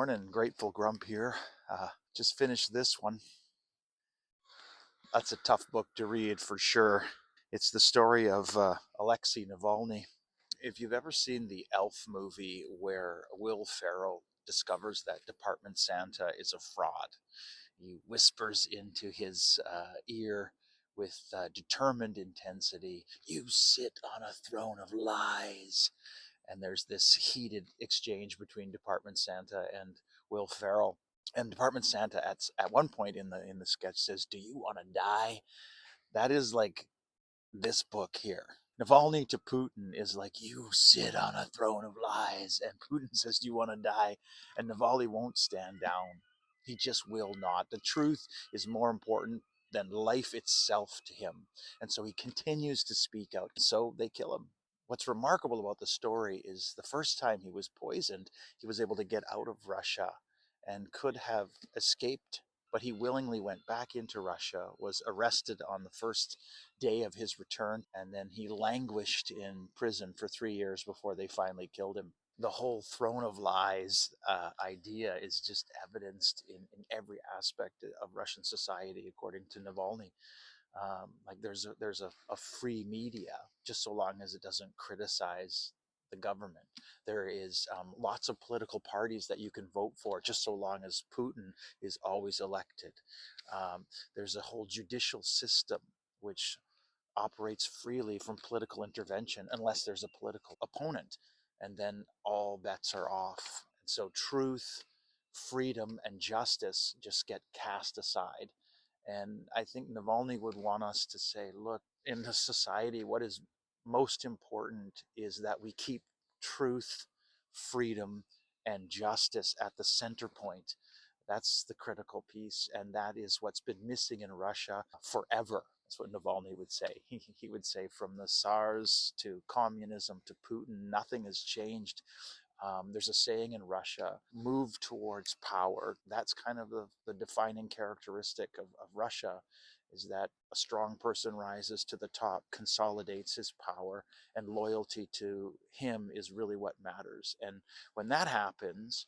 morning, Grateful Grump here. Just finished this one. That's a tough book to read for sure. It's the story of Alexei Navalny. If you've ever seen the Elf movie where Will Ferrell discovers that Department Santa is a fraud, he whispers into his ear with determined intensity, "You sit on a throne of lies." And there's this heated exchange between Department Santa and Will Ferrell. And Department Santa at one point in the sketch says, "Do you want to die?" That is like this book here. Navalny to Putin is like, "You sit on a throne of lies," and Putin says, "Do you want to die?" And Navalny won't stand down. He just will not. The truth is more important than life itself to him, and so he continues to speak out. So they kill him. What's remarkable about the story is the first time he was poisoned, he was able to get out of Russia and could have escaped, but he willingly went back into Russia, was arrested on the first day of his return, and then he languished in prison for 3 years before they finally killed him. The whole throne of lies idea is just evidenced in every aspect of Russian society, according to Navalny. Like there's a free media, just so long as it doesn't criticize the government. There is lots of political parties that you can vote for, just so long as Putin is always elected. There's a whole judicial system which operates freely from political intervention unless there's a political opponent, and then all bets are off. And so truth, freedom, and justice just get cast aside. And I think Navalny would want us to say, look, in the society, what is most important is that we keep truth, freedom, and justice at the center point. That's the critical piece, and that is what's been missing in Russia forever. That's what Navalny would say. He would say, from the Tsars to communism to Putin, nothing has changed. There's a saying in Russia, move towards power. That's kind of the defining characteristic of Russia, is that a strong person rises to the top, consolidates his power, and loyalty to him is really what matters. And when that happens,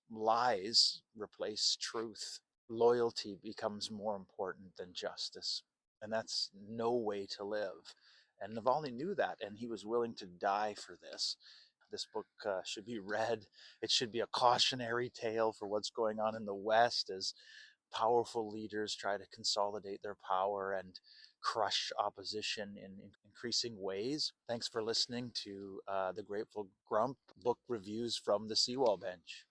lies replace truth. Loyalty becomes more important than justice. And that's no way to live. And Navalny knew that, and he was willing to die for this. This book should be read. It should be a cautionary tale for what's going on in the West as powerful leaders try to consolidate their power and crush opposition in increasing ways. Thanks for listening to the Grateful Grump book reviews from the Seawall Bench.